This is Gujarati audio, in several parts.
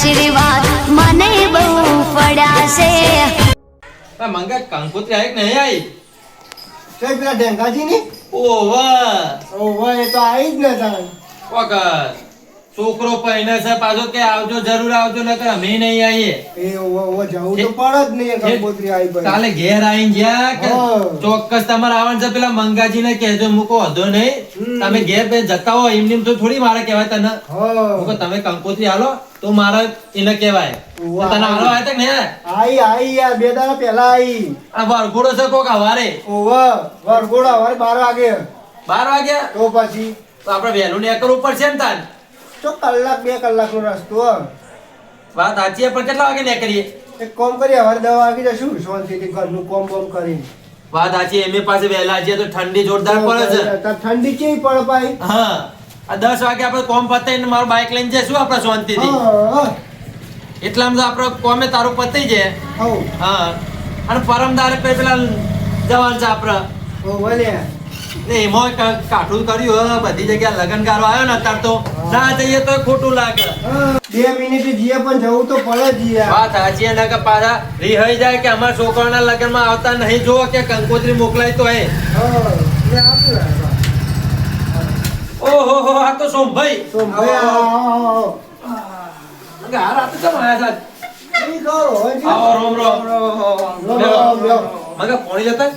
આશીર્વાદ મને બહુ પડ્યા છે. મંગા કંકોત્રી આવી કે નહીં આવી? કઈ પેલા ઢેંગાજી ની ઓવા એ તો આવી જ ને તાન વખત છોકરો પહેને છે પાછો કે આવજો જરૂર આવજો નકર અમે નહીં આવીએ. એ ઓ જવું તો પડે જ નહીં કંકોત્રી આવી ભાઈ. કાલે ઘેર આવીને જ્યાં કે હા. ચોક્કસ તમારે આવવાનું છે. પેલા મંગાજીને કહેજો મૂકો વધો નહીં. તમે ઘેર બે જતા હો એમની તો થોડી મારે કહેવાય તને. મૂકો તમે કંકોત્રી હાલો તો મારે એને કહેવાય. વાહ. તને હાલો આવ્યા કે નહીં? આવી યાર 2 દાડા પહેલા આવી. આ વરઘોડો છે કોક હવારે વરઘોડા હવે 12 વાગે 12 વાગ્યા તો પછી તો આપણે વહેલું નીકળવું પડશે ને તાન. તો કલાક 2 કલાકનો રસ્તો. વાત સાચી છે, પણ કેટલા વાગે નીકળીએ? એક કામ કરીએ હવે 10 વાગે જશું શાંતિથી ઘરનું કોમ બોમ કરીને. વાત સાચી. એમે પાસે વહેલા જઈએ તો ઠંડી જોરદાર પડે છે. તો ઠંડી કેવી પડે ભાઈ. હા આ 10 વાગે આપણે કોમ પતાઈને મારું બાઇક લઈને જઈશું આપણે શાંતિથી. હા એટલામાં તો આપણે કોમે તારું પતી જાય. હો હા અને પરમદારે પેલા જવાનું છે આપણે. હો ભલે ને એમાં કાઠું કર્યું હે. બધી જગ્યાએ લગનગારો આવ્યો ને અત્યારે તો ના જઈએ તો ખોટું લાગે. 2 મિનિટ જીએ પણ જવું તો પડે જ યાર. વાત સાચી ને કે પાછા રિહાઈ જાય કે અમારા છોકરાના લગ્નમાં આવતા નહીં જોવો કે કંકોત્રી મોકલાય તો હે. હા લે આપું ઓહો હો આ તો સોમભાઈ. તો ભાઈ આ રાત કેમ આયા છે? ઈ કરો હજી. આવો રોમ રોમ. મગા પોણી લેતા?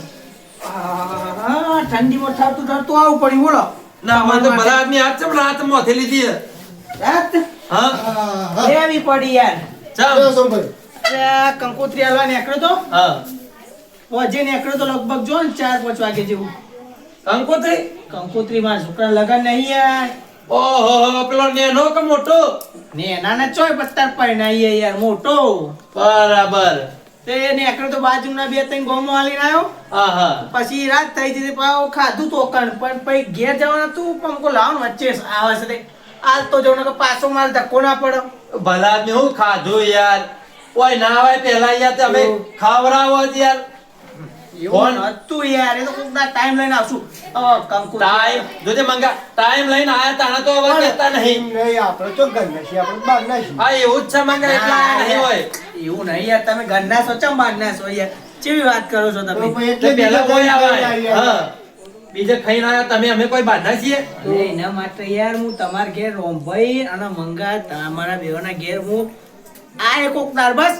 ઠંડીમાં ઠરતું ઠરતું આવું પડ્યું બોલો. ના મને તો ભલા આદમી હાથ છે પણ હાથ મોથે લીધી હે. રાત હા લેવી પડી યાર. ચમ સોમભાઈ અરે આ કંકોત્રી હાલવા નીકળ્યો તો હા વજે નીકળ્યો તો લગભગ જો ને 4-5 વાગે જેવું. કંકોત્રી. કંકોત્રી માં છોકરા લગન નહીં યાર. ઓહો પેલો નેનો કે મોટો? ને નાના ચોય પત્તર પરણાઈએ યાર મોટો. બરાબર. તે નીકળ્યો તો બાજુના 2-3 ગોમો હાલીને આવ્યો. હા હા પછી રાત થઈ જતી પાવ ખાધું તો કણ પણ પછી ઘેર જવાનું હતું પણ કો લાવ વચ્ચે આવે છે તે આલ તો જો કે પાછો માલ ધક્કો ના પડે. ભલા આદમી હું ખાધું યાર. ઓય ના આવે પેલા યાર તમે ખાવરાવો જ યાર. એવું નતું યાર એ તો કોક દા ટાઈમ લઈને આવશું. કંકુ ટાઈમ જોજે મંગા ટાઈમ લઈને આયા તાણા તો હવે કહેતા નહીં. નહીં આપણે તો ઘરના છીએ આપણે બહાર ના છીએ. હા એવું જ છે મંગા એટલા આયા નહીં હોય. એવું નહીં યાર તમે ઘરના છો ચમ બહારના છો યાર કેવી વાત કરો છો તો તમે. ભાઈ એટલે એટલે પેલા કોઈ બીજા આવે. ઘરે હા બીજે ખાઈને આયા તમે અમે કોઈ બાંધા છીએ? એના માટે યાર હું તમારા ઘેર રોમભાઈ અને મંગા તમારા બેવના ઘેર હું આ એક કોક દાર બસ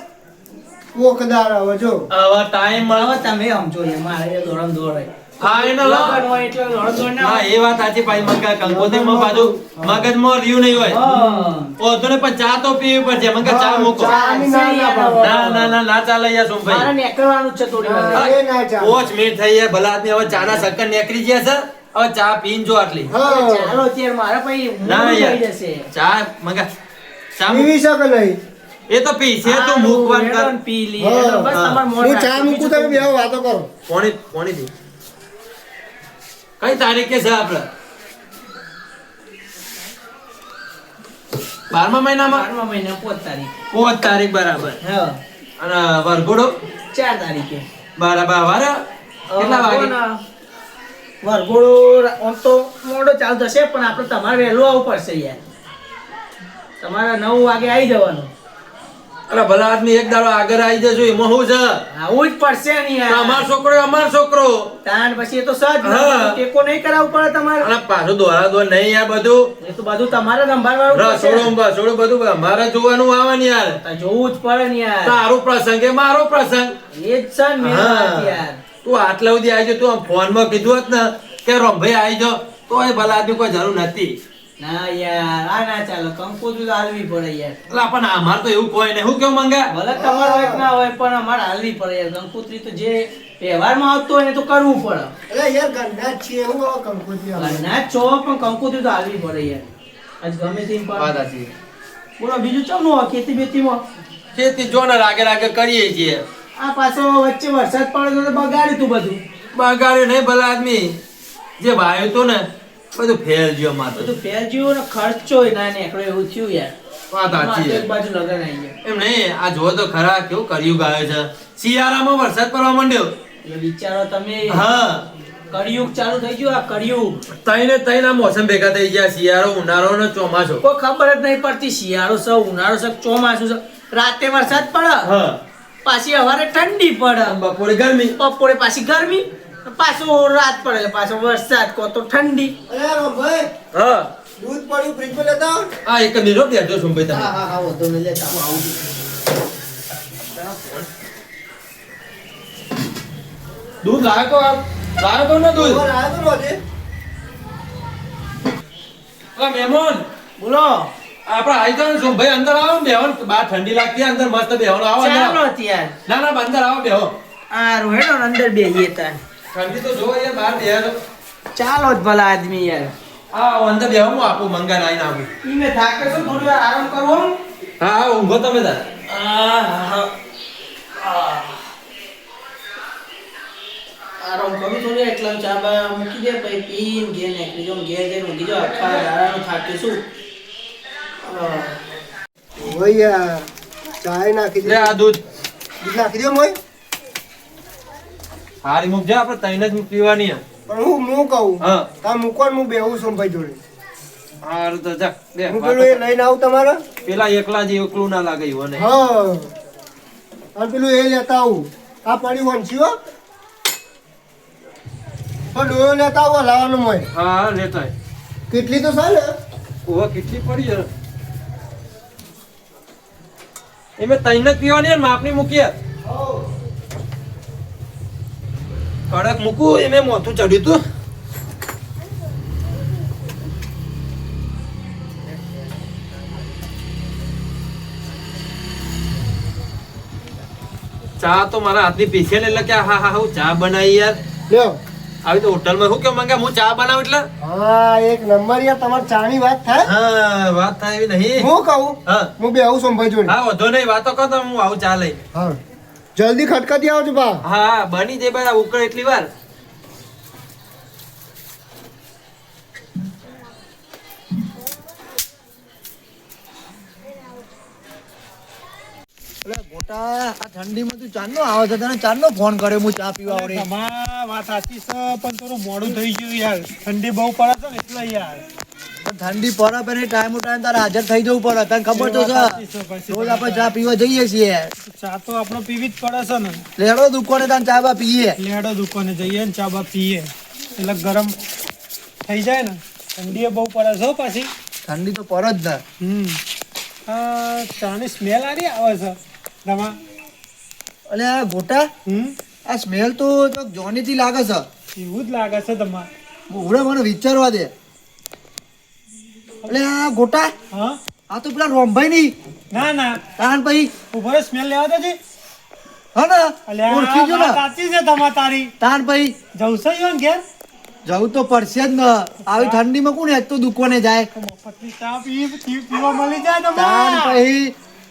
કોકદાર હવે જો હવે ટાઈમ મળે. હવે તમે સમજો યાર મારે દોડમ દોડે ફાઇનલ લગન હોય એટલે દોડમ દોડ ના હા હોય. એ વાત સાચી ભાઈ મંગા કંકોત્રીમાં પાછું મગજમાં રહ્યું નહીં હોય. હા. ઓ તો ને પણ ચા તો પીવી પડશે મંગા ચા મૂકો. ચા ની ના ના પાડો. ના ના ના ના ચાલે યાર મારે સોમભાઈ. નીકળવાનું જ છે થોડી વાર. હા. એ ના ચાલે. 5 મિનિટ થઈ ગયા ભલા આદમી હવે ચાના શક્કર નીકળી ગયા છે. હવે ચા પીન જો આટલી. હા ચાલો ત્યારે મારે પછી ના મોડું યાર. થઈ જશે. ચા મંગા ચા મૂક. પીવી શકે નહીં. એ તો પી છે તો મૂકવાન કર. મેડમ પી લઈએ. હા. બસ હા. તમારે મોઢ હું ચા રાખજો. મૂકું તમે બે વાતો કરો. પોણી પી. કઈ તારીખે છે આપણે? 12મા મહિનામાં 12મા મહિના 5 તારીખ. 5 તારીખ બરાબર. હા. અને વરઘોડો 4 તારીખે. બરાબર વારે કેટલા વાગે? વરઘોડો આમ તો મોડો ચાલુ થશે પણ આપણે તમારે વહેલું આવવું પડશે યાર. તમારે 9 વાગે આવી જવાનું. અરે ભલા આદમી એક દાડો આગળ આવી જજો એમાં શું છે? આવું જ પડશે ને યાર. અમારો છોકરો અમારો છોકરો. તાણ પછી એ તો સજ હા. ટેકો નહીં કરાવવું પડે તમારે. અને પાછું દોરા દોર નહીં યાર બધું. એ તો બધું તમારે સંભાળવાનું રસોડું બસોડું બધું અમારે જોવાનું આવે ને યાર. તો જોવું જ પડે ને યાર. તારો પ્રસંગ એ મારો પ્રસંગ. એ જ છે ને મેન વાત યાર. તું આટલા સુધી આવી તો આમ ફોનમાં કીધું હોત ને કે રમભાઈ આવી જાઓ તો એ ભલા આદમી કોઈ જરૂર નથી. ના યાર આ ના ચાલો કંકોત્રી તો હાલવી પડે યાર. એટલે પણ અમારે તો એવું કોઈ નહીં. શું કેવું મંગા? ભલે તમારો એક ના હોય પણ અમારે હાલવી પડે યાર. કંકોત્રી તો જે તહેવારમાં આવતો હોય ને તો કરવું પડે. એટલે યાર ઘરના જ છીએ હું હવે કંકોત્રી આવે. ના છો પણ કંકોત્રી તો હાલવી પડે યાર. આજ ગમે તેમ વાત પણ સાચી. બોલો બીજું ચમનું હોય ખેતી બેતીમાં? ખેતી જો ને રાગે રાગે કરીએ છીએ. આ પાછો વચ્ચે વરસાદ પડે તો બગાડ્યું તું બધું. બગાડ્યું નહીં ભલા આદમી. જે વાયું તું ને બધું ફેલ ગયો માથે. બધું ફેર જેવો ને ખર્ચો ના નીકળ્યો એવું થયું યાર. વાત સાચી એક છે. બાજુ લગન આવી ગયા. એમ નહીં આ જો તો ખરા કેવું કર્યું ગાયો છે. શિયાળામાં વરસાદ પડવા માંડ્યો. એટલે વિચારો તમે હા કળિયુગ ચાલુ થઈ ગયું આ કળિયુગ તઈને તઈને આ મોસમ ભેગા થઈ ગયા શિયાળો ઉનાળો ને ચોમાસું. કોઈ ખબર જ નહીં પડતી શિયાળો છે ઉનાળો છે ચોમાસું છે રાતે વરસાદ પડે હા પાછી સવારે ઠંડી પડે બપોરે ગરમી. બપોરે પાછી ગરમી પાછો રાત પડે એટલે પાછો વરસાદ કો તો ઠંડી અરે રોમભાઈ હા દૂધ પડ્યું ફ્રીજમાં લેતા આવો ને. આ એક મિનિટ બેઠો છું ભાઈ તમે. હા વધુ નહીં લેતા આવો, આવું છું. દૂધ લાવ્યો તો ને દૂધ. તમારે આયા તો રોજે? અલા મહેમાન બોલો આપણે આવી જાવ ને ભાઈ અંદર આવો ને બેહો ને. બહાર ઠંડી લાગતી અંદર મસ્ત બેહવાનું આવો અંદર ચાલો આવો. ત્યાર ના ના અંદર આવો બેહો. આ રોહેડો ને અંદર બેહીએ તાર ઠંડી તો જોવો યાર બહાર બેહો તો. ચાલો જ ભલા આદમી યાર હા અંદર બેહો હું આપું મંગા લાઈને આપું. ઈને થાકે છો થોડી વાર આરામ કરવો હા હા ઊંઘો તમે તાર. આરામ કરું થોડી એટલા ચા બા મૂકી દે પછી પીન ઘેર નીકળી જાઉં ઘેર જઈને ઊંઘી જાઉં આખા દાડાનો થાકી છું ઓય યાર, ચાય નાખી લે દે. આ દૂધ દૂધ નાખી દે મોય. હારી મૂકજે આપણે તઈને જ પીવાની હે. પણ હું કહું હા તા મૂકો ને હું બેહું છું ભાઈ જોડે. હારું તો જા બે હું પેલું એ લઈને આવું તમારે. પેલા એકલા જ એકલું ના લાગે ઈવોને. હા અને પેલું એ લેતા આવું. આ પડી વંશી હો. પણ ડોયો લેતા આવો લાવવાનું મોય. હા લેતા આય. કેટલી તો સાલે. ઓવા કેટલી પડી છે એમે તઈને જ પીવાની હે ને માપની મૂકીએ. કડક મૂકું એમે મોથું ચડ્યું તું. ચા તો મારા હાથની પીછે ને એટલે કે હા હા હું ચા બનાવી યાર. લ્યો. આવી તો હોટલમાં શું કેવું માંગે હું ચા બનાવું એટલે. હા એક નંબર યાર તમારે ચાની વાત થાય. હા વાત થાય એવી નહીં. હું કહું હા હું બેહું છું ભાઈ જોડે. હા વધો નહીં વાતો કર તો હું આવું ચા લઈ. હા જલ્દી ખટખટી આવજો બા. હા બની જાય બરા ઉકળ એટલી વાર. મોટા આ ઠંડીમાં તું ચાંદનો આવે છે તને ચાંદનો ફોન કર્યો હું ચા પીવા આવડે તમારા વાત સાચી છે પણ થોડું મોડું થઈ ગયું યાર ઠંડી બહુ પડે છે ને એટલે યાર પણ ઠંડી પડે પણ ટાઈમ ટાઈમ તારે હાજર થઈ જવું પડે તને ખબર તો છે રોજ આપણે ચા પીવા જઈએ છીએ ચા તો આપણે પીવી જ પડે છે ને લેડો દુકાને તને ચા બા પીએ લેડો દુકાને જઈએ ને ચા બા પીએ એટલે ગરમ થઈ જાય ને ઠંડી એ બહુ પડે છે હો પાછી ઠંડી તો પડે જ ને આ ચાની સ્મેલ આરી આવે છે રમા અને આ ગોટા આ સ્મેલ તો જોની થી લાગે છે એવું જ લાગે છે તમારે ઉડે મને વિચારવા દે એટલે આ ગોટા હા આ તો પેલા રોમભાઈ નહીં ના ના તાન ભાઈ ઉભો સ્મેલ લેવા દેજે હા ને અલ્યા ઓળખી જો વાત ને સાચી છે તમારી તારી તાન ભાઈ જવશે યો ને ઘેર જવું તો પડશે જ ને આવી ઠંડીમાં કોણ એક તો દુકાને જાય મફતની ચા પીવા મળી જાય તાન તમારે ભાઈ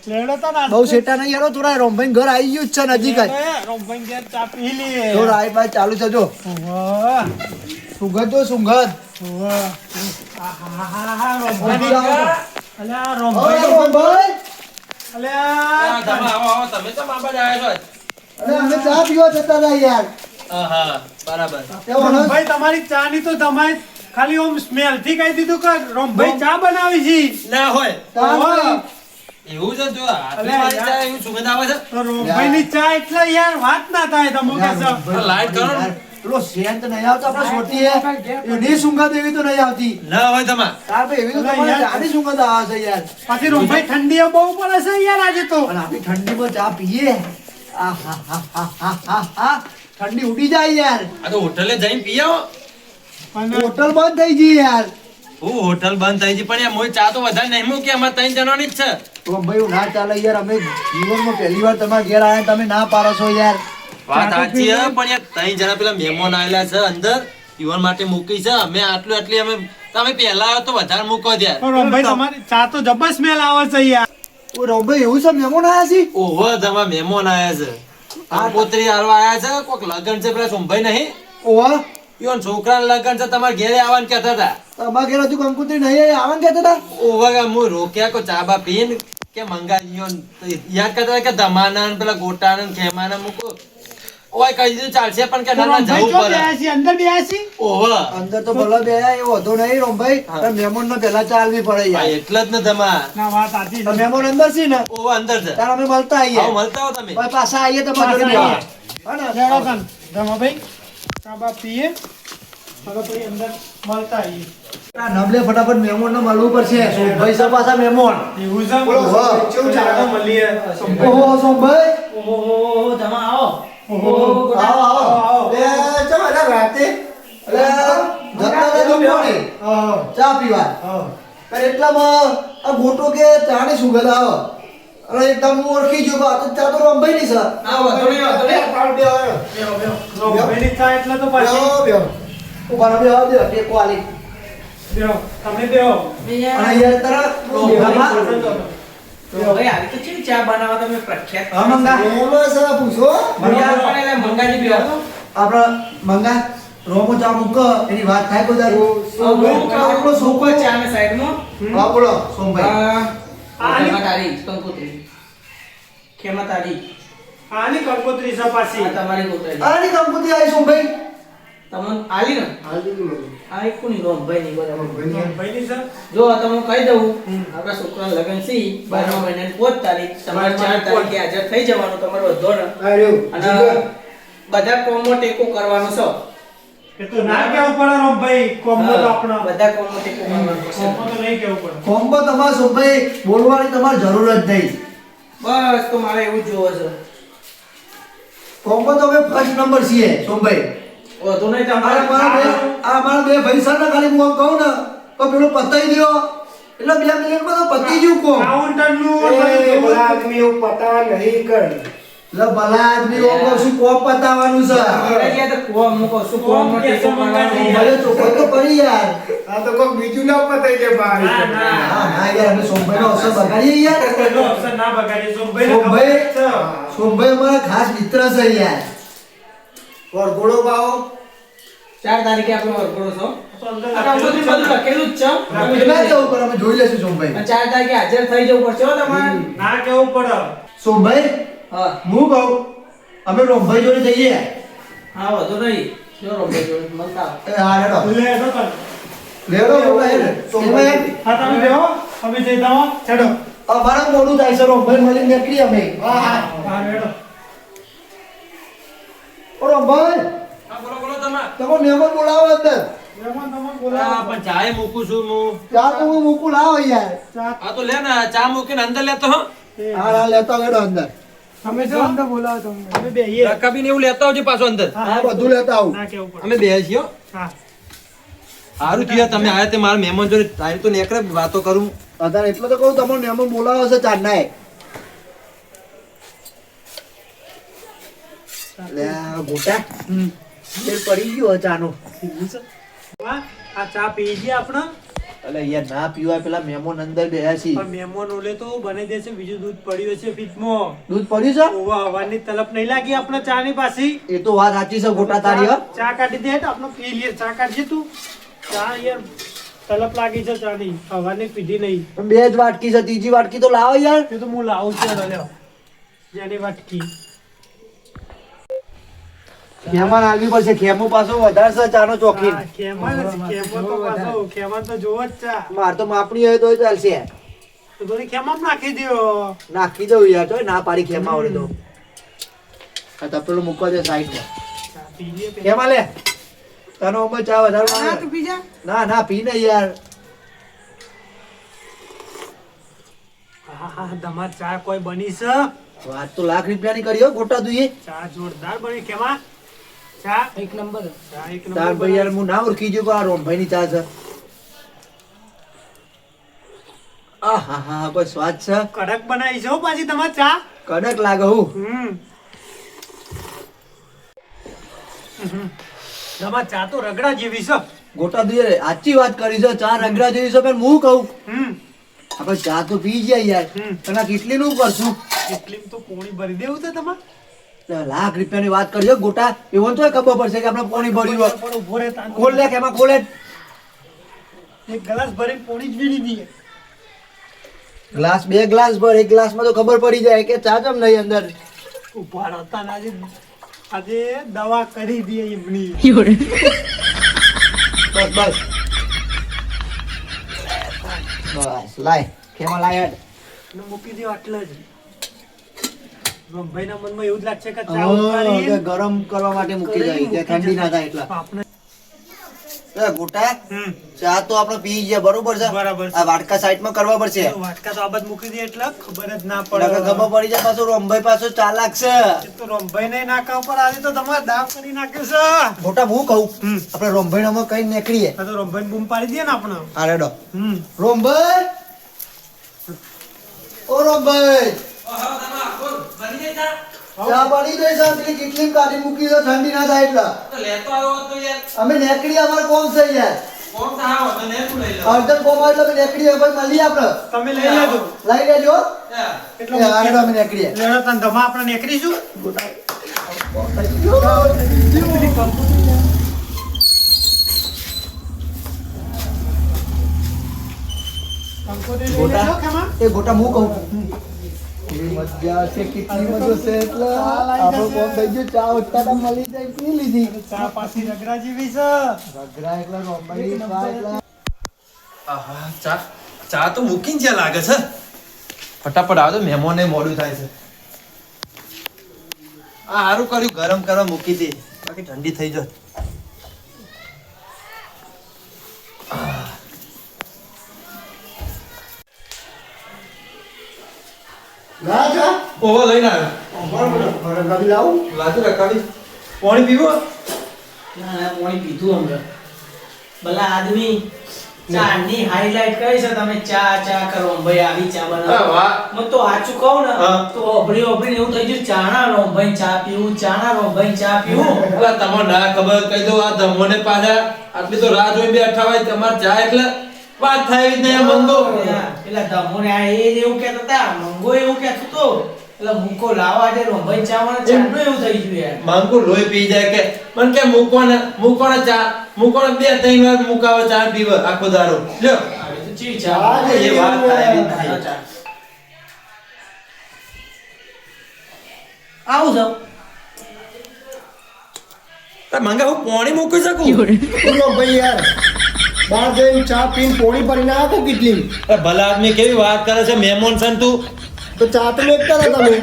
લેડો તો ના બહુ સેટા નહીં યારો થોડા રોમભાઈ ઘર આવી ગયું જ છે નજીક જ રોમભાઈ ઘેર ચા પી લે તો રાઈ બાઈ ચાલુ છે જો વાહ સુગંધ જો સુગંધ વાહ આહાહા રોમભાઈ આવો. અલ્યા ઓય રોમભાઈ રોમભાઈ અલ્યા તમે આવો આવો તમે તો માપા જ આવ્યા છો. અરે અમે ચા પીવા જતા હતા યાર હા હા બરાબર. કેવો હણસ? રોમભાઈ તમારી ચા ની તો તમારે ખાલી ઓમ સ્મેલ થી કહી દીધું કે રોમભાઈ ચા બનાવી છે ના હોય તાન ભાઈ એવું છે જો આટલી વાળી ચા એવું સુગંધ આવે છે. તો રોમભાઈ ની ચા એટલે યાર વાત ના થાય તમે કે છો આ લાઈટ કરો ને. પેલો સેન્ટ નહીં આવતો આપણે છોટીએ એની સુગંધ એવી તો નહીં આવતી ના હોય તમાર. તાર ભાઈ એવી તો તમારે ચાની સુગંધ આવે છે યાર પાછી રોમભાઈ ઠંડી બહુ પડે છે યાર આજે તો અને આપણી ઠંડીમાં ચા પીએ આહાહાહાહાહા. ઠંડી ઉડી જાય યાર આ તો હોટલે જઈને પી આવો. અને હોટલ બંધ થઈ ગઈ યાર હું હોટલ બંધ થઈ ગઈ પણ યાર મોય ચા તો વધારે નહીં મૂકી અમારે 3 જણાની જ છે. તો ભાઈ ના ચાલે યાર અમે જીવનમાં પહેલી વાર તમારા ઘેર આવ્યા તમે ના પાડો છો યાર વાત સાચી છે પણ યાર 3 જણા પેલા મહેમાન આવેલા છે અંદર ઈવન માટે મૂકી છે અમે આટલી અમે તમે પહેલા આવ્યો તો વધારે મૂકો દે. તો રોમભાઈ તમારી ચા તો જબર સ્મેલ આવે છે યાર ઓ રોમભાઈ એવું છે મહેમાન આવ્યા છે ઓહો તમારા મહેમાન આયા છે. કંકોત્રી હાલવા આયા છે કોક લગન છે પેલા સોમભાઈ નહીં ઓવા ઈવન છોકરા લગન છે તમારે ઘેરે આવવાનું કહેતા હતા. તમારા ઘેર હજુ કંકુતરી નહીં આવવાનું કહેતા હતા ઓવા હું રોક્યા કો ચા બા પીને કે મંગાવીઓ યાદ કરતા હતા કે ધમાના ને પેલા ગોટાના ને ખેમાના મૂકો ઓય કહી દીધું ચાલશે પણ કે ના ના રોમભાઈ જવું જો પડે બેહ્યા છીએ, અંદર બેહ્યા છીએ? ઓહો અંદર તો ભલે બે એ વધુ નહીં રોમભાઈ પણ મહેમાનને પહેલા ચાલવી પડે હા, યાર એટલે જ ને તમાર ના, વાત સાચી તો છે. મહેમાન અંદર છે ને ઓહો અંદર છે તાર અમે મળતા આવીએ આવો મળતા હો તમે પછી પાછા આવીએ તમારા જોડે પાછા બેહવા. હા ને? ચાલો તાન, રમાભાઈ, ચા બા પીએ, ચાલો પછી અંદર મળતા આવીએ. આ નબળે ફટાફટ મહેમાનને મળવું પડશે સોમભાઈ છે પાછા મહેમાન એવું છે? બોલો, વાહ. કેવું ચાલે? મળીએ. ઓહો સોમભાઈ ઓહો તમે આવો આવો આવો એ ચમ અરે રાતે અરે જતા હતા દુકાને ચા પીવા પણ એટલામાં આ ગોટો કે ચાની સુગંધ આવે અને એકદમ હું ઓળખી ગયો કે આ તો ચા તો રોમભાઈ ની છે ના વાંધો નહીં, વાંધો નહીં. પાડ બે આવે. બેહો, બેહો. રોમભાઈની ચા એટલે તો પાછી. બેહો, બેહો. ઉભા રહો, બેહો, બેહો, ટેકો આલી. બેહો, તમે બેહો. અને યાર તારા બેહવામાં ભાઈ આવી તો ચેવી ચા બનાવવા તમે પ્રખ્યાત હા મંગા એમાં છે, પૂછો. મંગા પણ એટલે મંગાજી બેહો. આપણા મંગા રોમો ચા મૂક એની વાત થાય બધા આપણો સુકો સોકો ચા ને સાઈડમાં. હા બોલો સોમભાઈ ખેમા તારી કંકોત્રી. ખેમા તારી. આની કંકોત્રી છે પાછી. આ તમારી કોતરી. આની કંપની આવી સોમભાઈ તમને આલી ને હાલ દીધું મને. આ એક કોની રોમભાઈ ની બરાબર. રોમભાઈની છે? જો આ તમને કહી દઉં આપણા છોકરાના લગ્ન છે 12મા મહિનાની 5 તારીખ તમારે 4 તારીખે હાજર થઈ જવાનું તમારો વધો ને આ રહ્યું. અને બધા કોમો ટેકો કરવાનો છે એ તો ના કેવું પડે રોમભાઈ, કોમ્બો તો આપણો. બધા કોમો ટેકો કરવાનો છે કોમ્બો તો નહીં કેવું પડે. કોમ્બો તમારે સોમભાઈ બોલવાની તમારે જરૂર જ નહીં બસ તો મારે એવું જ જોવો છે કોમ્બો તો અમે ફર્સ્ટ નંબર છીએ સોમભાઈ વધુ નહીં આ તમારે મારા બે ભાઈ છે ને ખાલી હું આમ કહું ને તો પેલું પતાઈ દ્યો એટલે 2 મિનિટમાં તો પતી ગયું કોમ કાઉન્ટરનું એ ભલા આદમી એવું પતા નહીં કર. એટલે ભલા આદમી હું કહું છું કોમ પતાવવાનું છે ઘરે ગયા તો કોમ હું કહું છું કોમ નો ટેકો કરવાનો ભલે ચોખ્ખો તો કરી યાર આ તો કોક બીજું ના પતાઈ દે બહાર. ના, ના. હા ના યાર અમે સોમભાઈનો અવસર બગાડીએ યાર કોઈનો અવસર ના બગાડીએ. સોમભાઈને સોમભાઈ ખબર જ છે. સોમભાઈ અમારા ખાસ મિત્ર છે યાર વરઘોડો પાવો. 4 તારીખે આપણે વરઘોડો છો તો અંદર આ કંકોત્રી બધું લખેલું જ છે કેટલા જવું પણ અમે જોઈ લેશું સોમભાઈ અને 4 તારીખે હાજર થઈ જવું પડશે હો તમારે ના કેવું પડે. સોમભાઈ હા હું કહું અમે રોમભાઈ જોડે જઈએ હા વધુ નહીં જો રોમભાઈ જોડે મળતા આવો. એ હા હેડો લે તો કર. લેડો મોટા હેડ સોમભાઈ હા તમે બેહો, અમે જઈતા હો. ચડો. અમારા મોડું થાય છે રોમભાઈ મળીને નીકળી અમે બહાર હેડો. ઓ રોમભાઈ હા બોલો બોલો તમે તમે મહેમાન બોલાવો અંદર મહેમાન તમે હા બોલાવો. પણ ચાય મૂકું છું હું ચા તો હું મૂકું લાવો યાર ચા આ તો લે ને ચા મૂકીને અંદર લેતો હો તે- હા હા લેતો હેડો અંદર અમે જો અંદર બોલાવો તમને. અમે બેહીએ. રકાબીને એવું લેતા આવજો પાછો અંદર હા બધું લેતા આવું ના કેવું પડે. અમે બે છીએ હો. હા. સારું થયું તમે આયા તે મારા મહેમાન જોડે તારી તો નીકળે વાતો કરું અત્યારે એટલે તો કહું તમારે મહેમાન બોલાવો છે ચાંદના લે આ ગોટા તેલ પડી ગયો ચાનો હા, આ ચા પી ગયા આપણે. એટલે યાર ના પીવાય પેલા મહેમાન અંદર બેહ્યા છે પણ મહેમાન ઓલે તો બનાવી દેશે, બીજું દૂધ પડ્યું હશે ફ્રીજમાં. દૂધ પડ્યું છે ઓવા હવાની તલપ નહીં લાગી આપણે ચા ની પાછી. એ તો વાત સાચી છે ગોટા તારી હો ચા કાઢી દે આપણે પી લઈએ. ચા કાઢજે તું. ચા યાર તલપ લાગી છે ચા ની, હવાની પીધી નહીં. પણ બે જ વાટકી છે ત્રીજી વાટકી તો લાવો યાર એ તો હું લાવું છું. હેડો લ્યો. જેની વાટકી. મહેમાન આવી પડશે ખેમો પાછો વધારે છે ચાનો ચોખી હા, ખેમા તો પાછો, ખેમા તો જોવો જ ચા. માર તો માપણી હોય તો ચાલશે તો થોડી ખેમામાં નાખી દ્યો. નાખી દઉં યાર તો ના પાડી ખેમા આવડે તો આ તપેલું મૂકવા દે સાઈડમાં ચા પી લઈએ પેલા. ખેમા લે તનો અમે ચા વધારે માંગે. ના ના પી ને યાર હા હા તમાર ચા કોઈ બની છે. વાત તો લાખ રૂપિયાની કરી હો ગોટા દુઈએ ચા જોરદાર બની. ખેમા ચા એક નંબર ચા એક તાર નંબર ભાઈ યાર હું ના ઓળખી ગયો કે આ રોમભાઈ ની ચા છે હા હા કોઈ સ્વાદ છે કડક બનાવી છે હો પાછી તમાર ચા. કડક લાગે હું તમાર ચા તો રગડા જેવી છે. ગોટા દુઈએ સાચી વાત કરી છે ચા રગડા જેવી છે પણ હું કહું આપણે ચા તો પી જાય યાર તને કેટલી નું કરશું એટલી તો પોણી ભરી દેવું છે તમારે. લાખ રૂપિયાની વાત કરી હો ગોટા એવું તો ખબર પડશે કે આપણે પોણી ભર્યું હોય. પણ ઉભો રહે તાન. ખોલ લે એમાં ખોલે એક ગ્લાસ ભરીને પોણી જ પીડી દઈએ. ગ્લાસ બે ગ્લાસ ભર એક ગ્લાસમાં તો ખબર પડી જાય કે ચા ચમ નહીં અંદર ઉભા રહો તાન આજે આજે દવા કરી દઈએ એમની. બસ બસ બસ લાય ખેમા લાય હેડ. અને મૂકી દો આટલા જ. રમભાઈના મનમાં એવું જ લાગશે કે ચા હા, ઉકાળી કે ગરમ કરવા માટે મૂકી જાય કે ઠંડી ના થાય એટલા. આપણે એ ગોટા હમ. ચા તો આપણે પી ગયા બરોબર છે. બરાબર છે. આ વાટકા સાઈડમાં કરવા પડશે. વાટકા તો આ બાજુ મૂકી દે એટલે ખબર જ ના નકર પડે. ખબર પડી જાય પાછું રમભાઈ પાછું ચા લાગશે. એ તો રમભાઈ ને નાકા ઉપર આવી તો તમારે દાવ કરી નાખ્યું છે. ગોટા હું કહું હમ. આપણે રમભાઈ કઈ નીકળીએ. આ તો રમભાઈ બૂમ પાડી દે ને આપણે. આ રેડો હમ. રમભાઈ ઓ રમભાઈ ચા પડી જાય છે પેલી કેટલી કાઢી મૂકી છે ઠંડી ના થાય એટલા. અમે નીકળી અમારે કોમ છે યાર. અર્જન્ટ કોમ એટલે અમે નીકળીએ ભાઈ મળીએ આપણે. તમે લઈ લેજો. લઈ લેજો. એટલે એ આ રેડો અમે નીકળીએ. લેડો તને ધમા આપણે નીકળીશું. કંકોત્રી લઈ લેજો ખેમા. એ ગોટા હું કહું એવી મજા છે કેટલી મજા છે એટલે આપણો કોમ થઈ ગયો ચા ઉત્તાડા મળી જાય પી લીધી. ચા પાછી રગડા જેવી છે. રગડા એકલા રોંબાઈ ચા એકલા. આહા, ચા તો મૂકીને જ્યાં લાગે છે. ફટાફટ આવો તો મહેમાનને મોડું થાય છે. આ સારું કર્યું ગરમ કરવા મૂકી દે બાકી ઠંડી થઈ જાય. ના ચા ઓહો લઈને આવ્યો. બરાબર લાવું લાજુ રખાવી પાણી પીવો. ના ના પાણી પીધું હમણાં. ભલા આદમી ચાની હાઈલાઈટ કરી છે તમે ચા ચા કરો ભાઈ આવી ચા હા, બનાવો. વાહ. હું તો સાચું કહું ને હા. તો ઓભળી ઓભળી એવું થઈ ગયું ચાના રોંભાઈ ચા પીવું ચાના રોંભાઈ ચા પીવું. અલા તમને ના ખબર કહી દો આ ધમોને પાછા આટલી તો રાહ જોઈ બેઠા હોય તમારે ચા એટલે વાત થાય એવી જ નહીં આ મંગો. પેલા ધમોને આ એ જ એવું કહેતા હતા મંગો એવું કહેતો હતો એટલે મૂકો લાવવા દે રોંભાઈ ચા વાળા ચાનું એવું થઈ ગયું યાર. મંગુ લોહી પી જાય કે મને કે મૂકોને ચા મૂકોને 2-3 વાર મુકાવો ચા પીવે આખો દારો લ્યો. આવી તો ચી ચા હા, એ વાત થાય એવી જ નહીં. ચા. આવું જાવ તાર મંગા હું પાણી મૂકી શકું. બોલો ભાઈ યાર બહાર જઈને ચા પીને પોણી ભરીને આવો કેટલી અરે ભલા આદમી કેવી વાત કરે છે મહેમાન છે ને તું. તો ચા તો મેકતા હતા તમે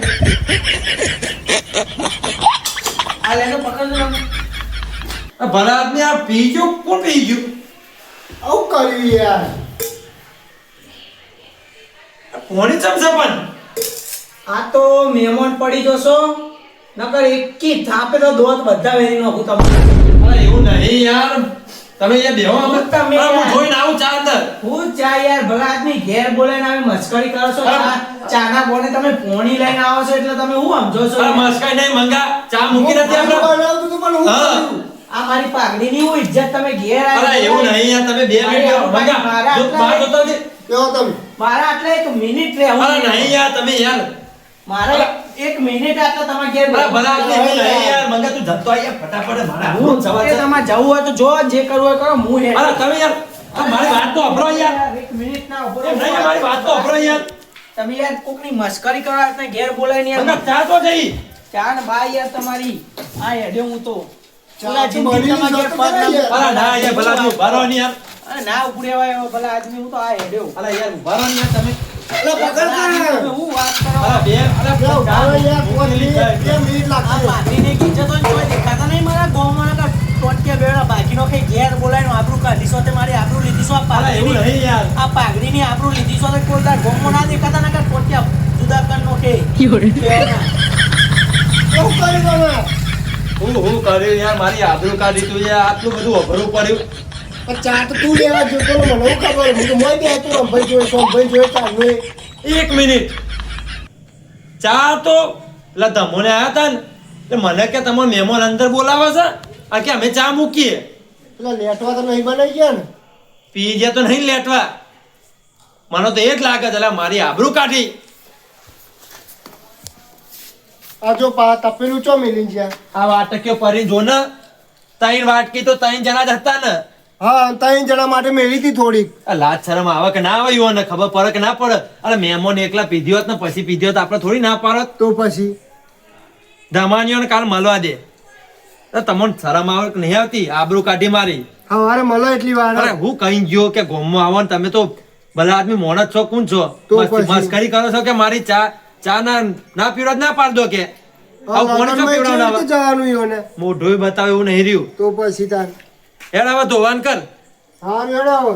આ લેનો પકડજો તમે. આ ભલા આદમી આ પી ગયો કોણ પી ગયું. આવું કર્યું યાર આ પાણી ચમશે પણ આ તો મહેમાન પડી જશો નકર એકી થાપે તો દોત બધા વેરી નાખું તમને. અરે એવું નહીં યાર તમે અહીંયા બેહો અમે તમે અરે હું યાર. જોઈને આવું ચા અંદર. હું ચા યાર ભલા આદમી ઘેર બોલાઈને આવી મસ્કરી કરો છો ચાના બોને તમે પોણી લઈને આવો છો એટલે તમે હું સમજો છો અરે મસ્કાઈ નહીં મંગા ચા મૂકી નથી આપણે. બનાવતું હતું પણ હું હા. કર્યું આ મારી પાઘડીની હું ઇજ્જત તમે ઘેર અરે એવું નહીં યાર તમે 2 મિનિટ બેહો. મંગા મારા જો બહાર જોતા જ. કેવો તમે મારા આટલે 1 મિનિટ રહેવું અરે નહીં યાર તમે યાર મારે 1 મિનિટ આટલે તમારા ઘેર અરે ભલા આદમી એવું નહીં યાર મંગા તું જતો આય યાર ફટાફટ મારા હું હું સવાર તમારે જવું હોય તો જો જે કરવું હોય કરો હું હે અરે તમે યાર આ મારી વાત તો અભરો યાર. 1 મિનિટ ના ઉભો રહો. એમ નહીં મારી વાત તો અભરો યાર. તમે યાર કોકની મસ્કરી કરો એટલે ઘેર બોલાઈને યાર મંગા ચા તો જઈ. ચા ને બા યાર તમારી આ હેડ્યો હું તો ચા ઓલા તો જિંદગી બની તમારા ઘેર જતો પગ ના યાર. અરે ના યાર ભલા આદમી ઉભા રહો ને યાર. અરે ના ઉપડેવાય એવો ભલા આદમી હું તો આ હેડ્યો અરે યાર ઉભા રહો ને યાર તમે. અરે પકડ તમે હું વાત કરો અરે બે અરે જાઓ, ભાવે યાર, 5 મિનિટ, 2 મિનિટ આ લાગશે. પાઘડીને કીધે તો કોઈ દેખાતા નહીં મારા ગામમાં ના ટોટકે બેડા બાકીનો કઈ ઘેર બોલાવીને આબરૂ કાઢી છો તે મારી આબરૂ લીધી છો આ અરે એવું પાઘડીની નહીં યાર. આ પાઘડીની આબરૂ લીધી છો તો કોઈ તાર ગામમાં ના દેખાતા ના ટોટકે જુદા કર નો કે કેવું કર્યું તમે? હું કર્યું યાર મારી આબરૂ કાઢી તું યાર આટલું બધું અઘરું પડ્યું. પણ ચા તો તું લેવા જતો ને મને હું ખબર હું તો મોય બે હતો રમભાઈ જોઈ સોમભાઈ જોઈ ચાલુ 1 મિનિટ ચા તો એટલે ધમોને આયા હતા ને એટલે મને કે તમારે મહેમાન અંદર બોલાવે છે આ કે અમે ચા મૂકીએ. પેલા લેટવા તો નહીં બનાવી ગયા ને પી ગયા તો નહીં લેટવા. મને તો એ જ લાગે છે એટલે મારી આબરૂ કાઢી. આ જો તપેલું ચો મિલી ગયા આ વાટકીઓ પરી જો ને 3 વાટકી તો 3 જણા જ હતા ને. હા 3 જણા માટે મેલી હતી થોડીક આ લાજ શરમ આવે કે ના આવે યુવાને ખબર પડે કે ના પડે. અરે મહેમાન એકલા પીધી હોત ને પછી પીધી હોત આપણે થોડી ના પાડત. તો પછી ધમાનીઓને કાલ મળવા દે. તો તમને શરમ આવે કે નહીં આવતી? આબરૂ કાઢી મારી. સવારે મળો એટલી વાર અરે હું કઈ ગયો કે ગોમમાં આવો ને તમે તો ભલા આદમી મોણસ છો, કોણ છો? તો પછી? મસ્કરી કરો છો કે મારી ચા ના પીવડો ના પાડ દો કે આવું કોને ચો પીવડાવડાવે? જવાનું ઈઓને. મોઢું બતાવે એવું નહીં રહ્યું. તો પછી તાર હેડ હવે ધોવાન કર. સારું હેડો હવે.